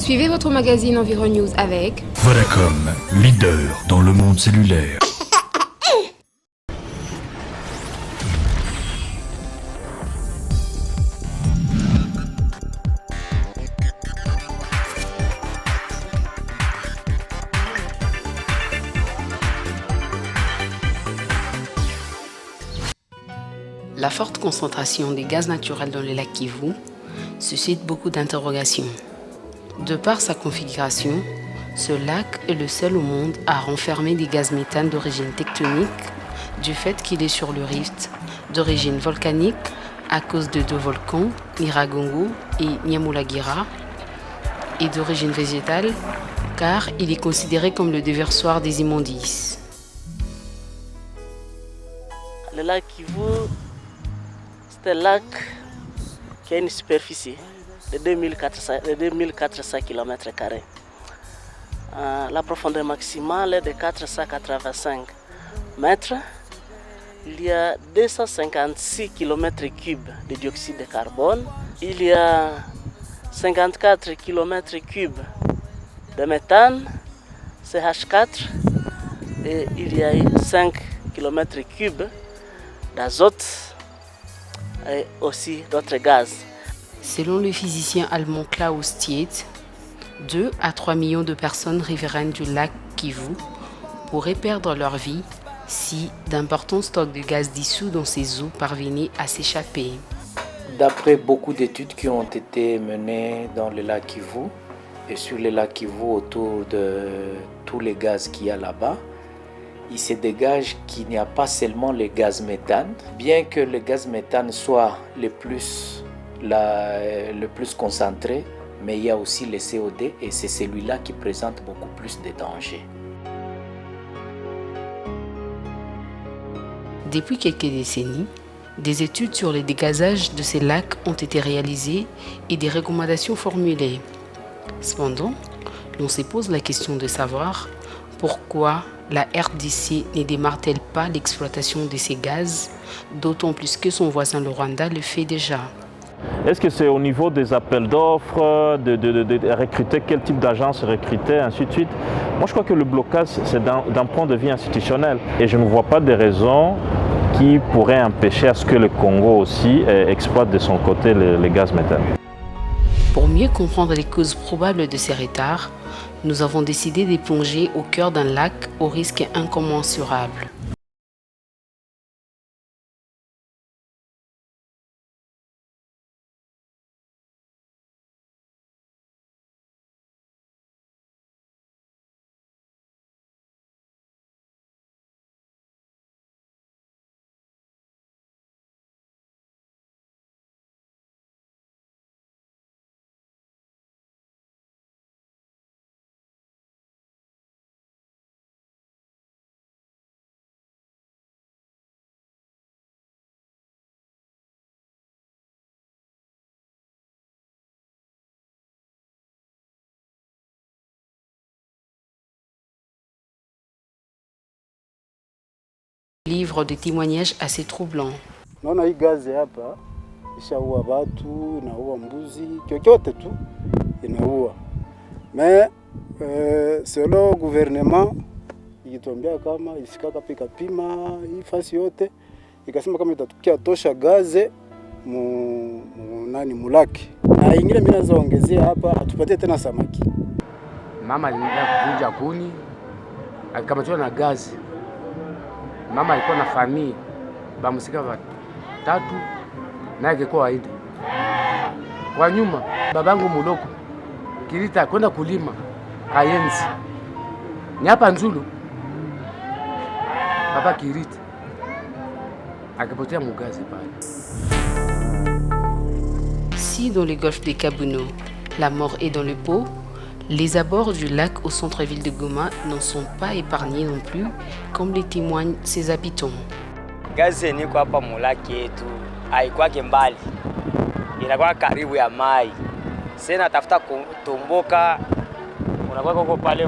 Suivez votre magazine Environ avec Vodacom, leader dans le monde cellulaire. La forte concentration des gaz naturels dans le lac Kivu suscite beaucoup d'interrogations. De par sa configuration, ce lac est le seul au monde à renfermer des gaz méthane d'origine tectonique du fait qu'il est sur le rift d'origine volcanique à cause de deux volcans, Nyiragongo et Nyamulagira, et d'origine végétale car il est considéré comme le déversoir des immondices. Le lac Kivu, c'est un lac qui a une superficie de 2400 km². La profondeur maximale est de 485 mètres. Il y a 256 km³ de dioxyde de carbone. Il y a 54 km³ de méthane, CH4. Et il y a 5 km³ d'azote et aussi d'autres gaz. Selon le physicien allemand Klaus Tietz, 2 à 3 millions de personnes riveraines du lac Kivu pourraient perdre leur vie si d'importants stocks de gaz dissous dans ces eaux parvenaient à s'échapper. D'après beaucoup d'études qui ont été menées dans le lac Kivu et sur le lac Kivu autour de tous les gaz qu'il y a là-bas, il se dégage qu'il n'y a pas seulement le gaz méthane, bien que le gaz méthane soit le plus concentré, mais il y a aussi le CO2 et c'est celui-là qui présente beaucoup plus de dangers. Depuis quelques décennies, des études sur les dégazages de ces lacs ont été réalisées et des recommandations formulées. Cependant, l'on se pose la question de savoir pourquoi la RDC ne démarre-t-elle pas l'exploitation de ces gaz, d'autant plus que son voisin le Rwanda le fait déjà. Est-ce que c'est au niveau des appels d'offres, de recruter, quel type d'agence recruter, ainsi de suite? Moi, je crois que le blocage, c'est d'un point de vue institutionnel. Et je ne vois pas de raison qui pourrait empêcher à ce que le Congo aussi exploite de son côté les gaz méthane. Pour mieux comprendre les causes probables de ces retards, nous avons décidé de plonger au cœur d'un lac au risque incommensurable. Livre de témoignages assez troublants. Naona hii gazi hapa ishaua watu, inaua mbuzi, chochote tu inaua. Mais selon gouvernement ikituambia kama isikaka pika pima hii fasi yote ikasema kama itatukia tosha gaze mulaki. Na ingine mimi nazoongezea hapa atupatie tena samaki. Mama alienda kuvunja kuni akamatwa na gazi. Mama alikuwa na familia bamusika watatu na ingekuwa aida. Kwa nyuma babangu muloko Kirita kwenda kulima Kayenzi. Ni hapa Nzulu. Baba Kirita akapotea mugazi pale. Si dans le golfe des Kabuno, la mort est dans le pot, les abords du lac au centre-ville de Goma n'en sont pas épargnés non plus, comme les témoignent ses habitants. Gazi niko hapa mulaki yetu haikwake mbali, inakuwa karibu ya mai. Sasa tafuta kutomboka, unakuwa huko pale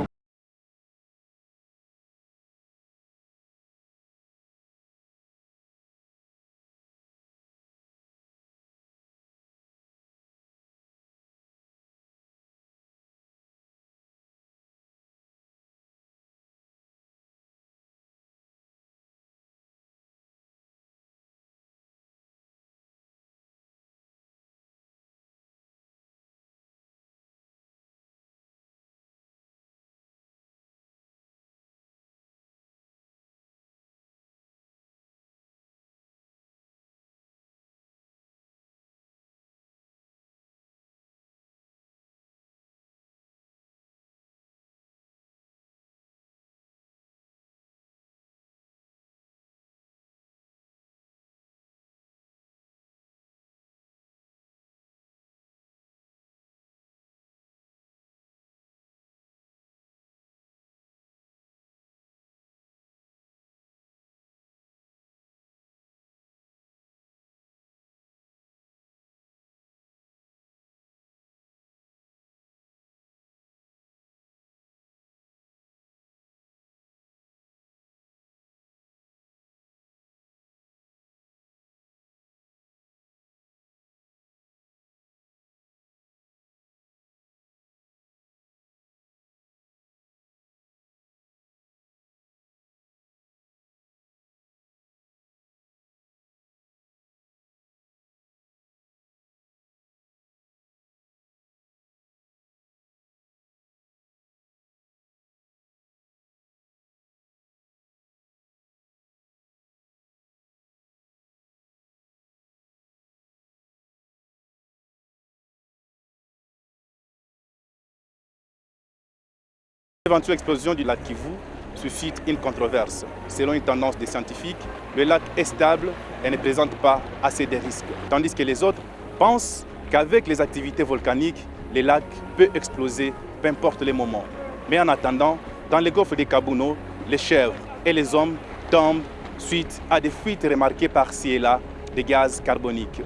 L'éventuelle explosion du lac Kivu suscite une controverse. Selon une tendance des scientifiques, le lac est stable et ne présente pas assez de risques. Tandis que les autres pensent qu'avec les activités volcaniques, le lac peut exploser, peu importe les moments. Mais en attendant, dans le golfe des Kabuno, les chèvres et les hommes tombent suite à des fuites remarquées par-ci et là de gaz carboniques.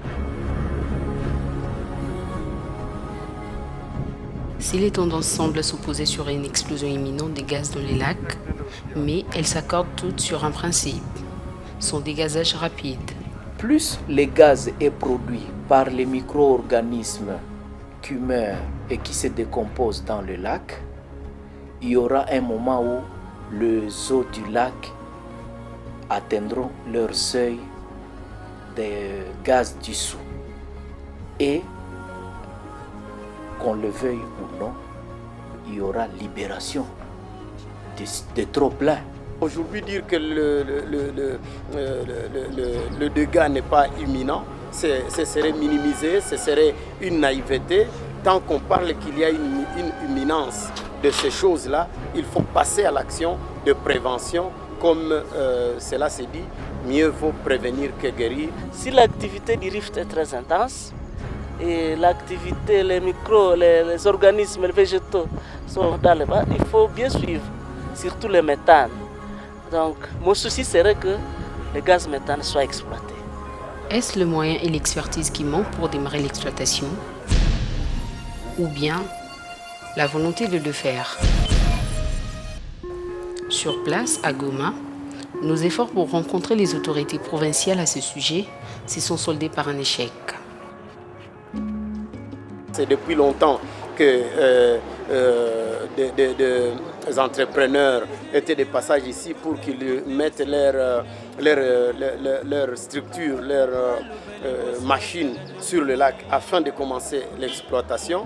Si les tendances semblent s'opposer sur une explosion imminente des gaz dans les lacs, mais elles s'accordent toutes sur un principe, son dégazage rapide. Plus le gaz est produit par les micro-organismes qui meurent et qui se décomposent dans le lac, il y aura un moment où les eaux du lac atteindront leur seuil de gaz dissous. Et qu'on le veuille ou non, il y aura libération de trop plein. Aujourd'hui, dire que le dégât n'est pas imminent, ce serait minimiser, ce serait une naïveté. Tant qu'on parle qu'il y a une imminence de ces choses-là, il faut passer à l'action de prévention. Comme cela se dit, mieux vaut prévenir que guérir. Si l'activité du rift est très intense, et l'activité, les micros, les organismes, les végétaux sont dans les bas, il faut bien suivre, surtout le méthane. Donc, mon souci serait que le gaz méthane soit exploité. Est-ce le moyen et l'expertise qui manquent pour démarrer l'exploitation? Ou bien la volonté de le faire? Sur place, à Goma, nos efforts pour rencontrer les autorités provinciales à ce sujet se sont soldés par un échec. C'est depuis longtemps que des entrepreneurs étaient de passage ici pour qu'ils mettent leur structure, leur machine sur le lac afin de commencer l'exploitation.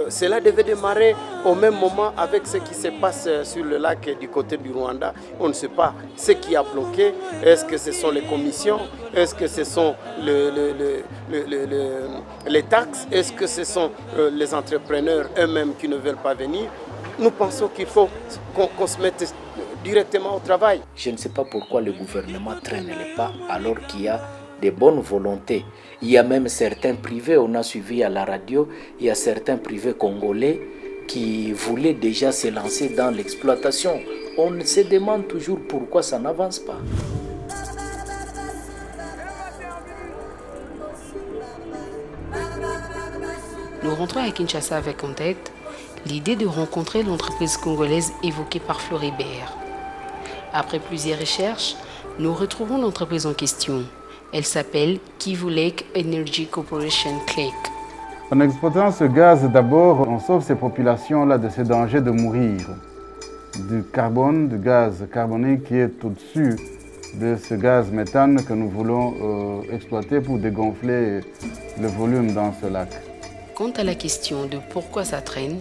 Cela devait démarrer au même moment avec ce qui se passe sur le lac du côté du Rwanda. On ne sait pas ce qui a bloqué. Est-ce que ce sont les commissions? Est-ce que ce sont les taxes? Est-ce que ce sont les entrepreneurs eux-mêmes qui ne veulent pas venir? Nous pensons qu'il faut qu'on se mette directement au travail. Je ne sais pas pourquoi le gouvernement traîne les pas alors qu'il y a des bonnes volontés. Il y a même certains privés, on a suivi à la radio, il y a certains privés congolais qui voulaient déjà se lancer dans l'exploitation. On se demande toujours pourquoi ça n'avance pas. Nous rentrons à Kinshasa avec en tête l'idée de rencontrer l'entreprise congolaise évoquée par Floribert. Après plusieurs recherches, nous retrouvons l'entreprise en question. Elle s'appelle Kivu Lake Energy Corporation CLEC. En exploitant ce gaz, d'abord, on sauve ces populations-là de ce danger de mourir. Du carbone, du gaz carbonique qui est au-dessus de ce gaz méthane que nous voulons exploiter pour dégonfler le volume dans ce lac. Quant à la question de pourquoi ça traîne,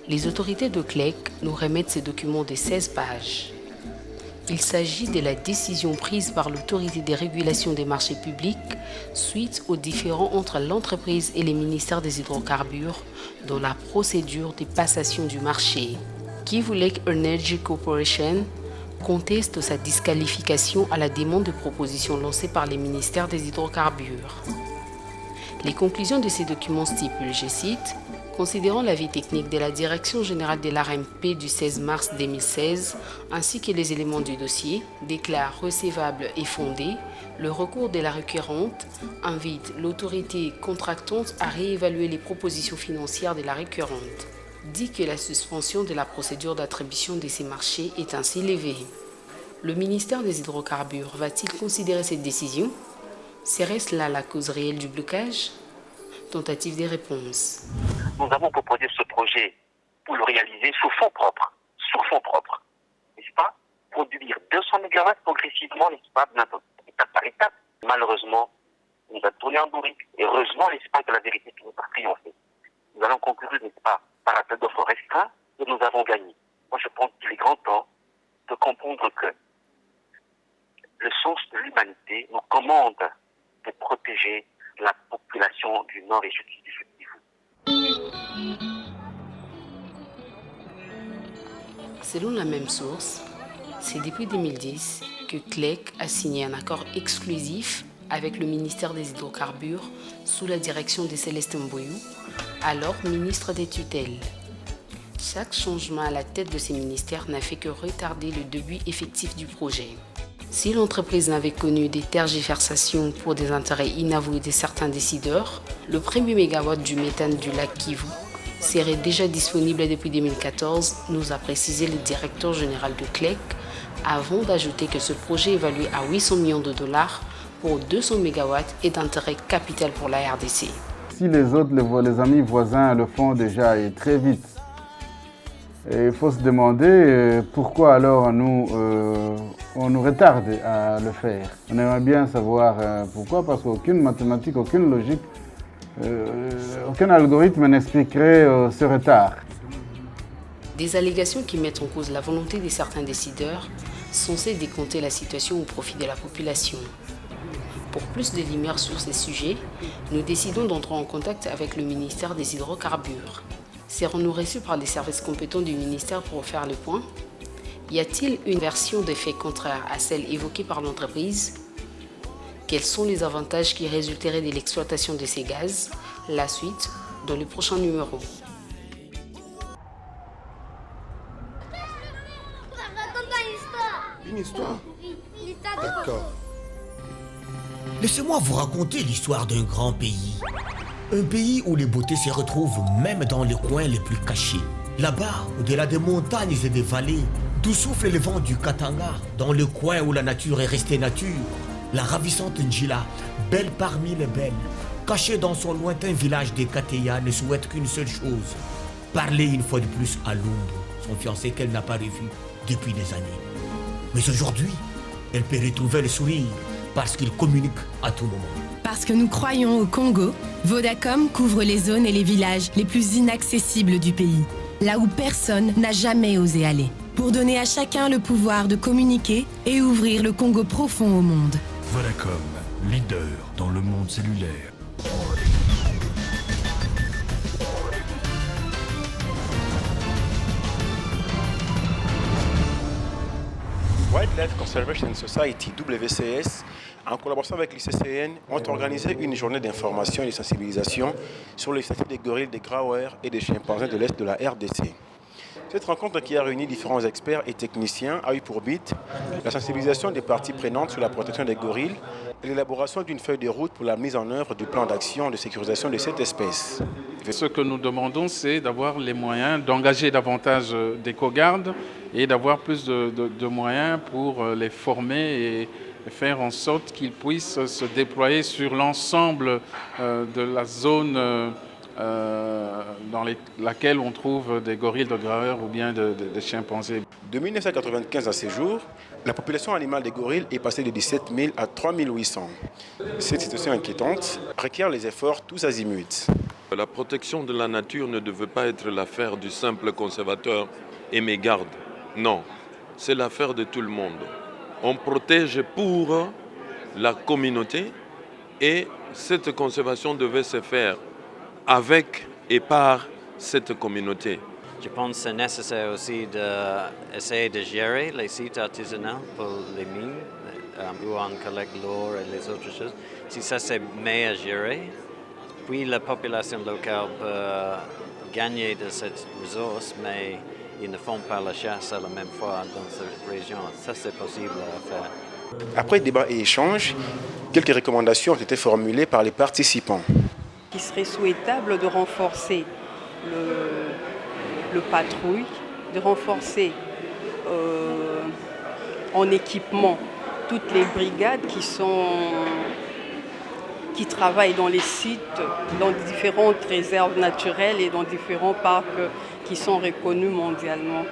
les autorités de CLEC nous remettent ces documents de 16 pages. Il s'agit de la décision prise par l'autorité de régulation des marchés publics suite aux différends entre l'entreprise et les ministères des hydrocarbures dans la procédure de passation du marché. Kivu Lake Energy Corporation conteste sa disqualification à la demande de proposition lancée par les ministères des hydrocarbures. Les conclusions de ces documents stipulent, je cite, « Considérant l'avis technique de la Direction générale de l'ARMP du 16 mars 2016, ainsi que les éléments du dossier, déclare recevable et fondé, le recours de la requérante invite l'autorité contractante à réévaluer les propositions financières de la requérante. Dit que la suspension de la procédure d'attribution de ces marchés est ainsi levée. Le ministère des hydrocarbures va-t-il considérer cette décision? Serait-ce là la cause réelle du blocage? Tentative des réponses. Nous avons proposé ce projet pour le réaliser sous fonds propres, n'est-ce pas? Produire 200 MW progressivement, n'est-ce pas, étape par étape. Malheureusement, nous a tourné en bourrique. Et heureusement, n'est-ce pas, que la vérité finit par triompher. Nous allons conclure, n'est-ce pas, par appel d'offres restreint, que nous avons gagné. Moi, je pense qu'il est grand temps de comprendre que le sens de l'humanité nous commande de protéger la population du nord et du Kivu. Selon la même source, c'est depuis 2010 que CLEC a signé un accord exclusif avec le ministère des Hydrocarbures sous la direction de Célestin Mbouyou, alors ministre des tutelles. Chaque changement à la tête de ces ministères n'a fait que retarder le début effectif du projet. Si l'entreprise n'avait connu des tergiversations pour des intérêts inavoués de certains décideurs, le premier mégawatt du méthane du lac Kivu serait déjà disponible depuis 2014, nous a précisé le directeur général de CLEC, avant d'ajouter que ce projet évalué à 800 millions de dollars pour 200 MW est d'intérêt capital pour la RDC. Si les autres, les amis voisins le font déjà et très vite, et il faut se demander pourquoi alors on nous retarde à le faire. On aimerait bien savoir pourquoi, parce qu'aucune mathématique, aucune logique, aucun algorithme n'expliquerait ce retard. Des allégations qui mettent en cause la volonté de certains décideurs censés décompter la situation au profit de la population. Pour plus de lumière sur ces sujets, nous décidons d'entrer en contact avec le ministère des Hydrocarbures. Serons-nous reçus par les services compétents du ministère pour faire le point? Y a-t-il une version des faits contraire à celle évoquée par l'entreprise? Quels sont les avantages qui résulteraient de l'exploitation de ces gaz? La suite dans le prochain numéro. Une histoire? D'accord. Laissez-moi vous raconter l'histoire d'un grand pays. Un pays où les beautés se retrouvent même dans les coins les plus cachés. Là-bas, au-delà des montagnes et des vallées, d'où souffle le vent du Katanga, dans le coin où la nature est restée nature, la ravissante Njila, belle parmi les belles, cachée dans son lointain village des Kateya, ne souhaite qu'une seule chose, parler une fois de plus à Londres, son fiancé qu'elle n'a pas revu depuis des années. Mais aujourd'hui, elle peut retrouver le sourire parce qu'il communique à tout moment. Parce que nous croyons au Congo, Vodacom couvre les zones et les villages les plus inaccessibles du pays, là où personne n'a jamais osé aller, pour donner à chacun le pouvoir de communiquer et ouvrir le Congo profond au monde. Vodacom, leader dans le monde cellulaire. Wildlife Conservation Society, WCS, en collaboration avec l'ICCN, ont organisé une journée d'information et de sensibilisation sur les statuts des gorilles, des growers et des chimpanzés de l'Est de la RDC. Cette rencontre qui a réuni différents experts et techniciens a eu pour but la sensibilisation des parties prenantes sur la protection des gorilles et l'élaboration d'une feuille de route pour la mise en œuvre du plan d'action de sécurisation de cette espèce. Ce que nous demandons, c'est d'avoir les moyens d'engager davantage d'éco-gardes et d'avoir plus de moyens pour les former et faire en sorte qu'ils puissent se déployer sur l'ensemble de la zone dans laquelle on trouve des gorilles de growers ou bien des chimpanzés. De 1995 à ce jour, la population animale des gorilles est passée de 17 000 à 3 800. Cette situation inquiétante requiert les efforts tous azimuts. La protection de la nature ne devait pas être l'affaire du simple conservateur et mégarde. Non, c'est l'affaire de tout le monde. On protège pour la communauté et cette conservation devait se faire avec et par cette communauté. Je pense que c'est nécessaire aussi d'essayer de gérer les sites artisanaux pour les mines, où on collecte l'or et les autres choses. Si ça c'est mieux géré, puis la population locale peut gagner de cette ressource, mais ils ne font pas la chasse à la même fois dans cette région. Ça c'est possible à faire. Après débat et échange, quelques recommandations ont été formulées par les participants. Il serait souhaitable de renforcer le patrouille, de renforcer en équipement toutes les brigades qui travaillent dans les sites, dans différentes réserves naturelles et dans différents parcs qui sont reconnus mondialement.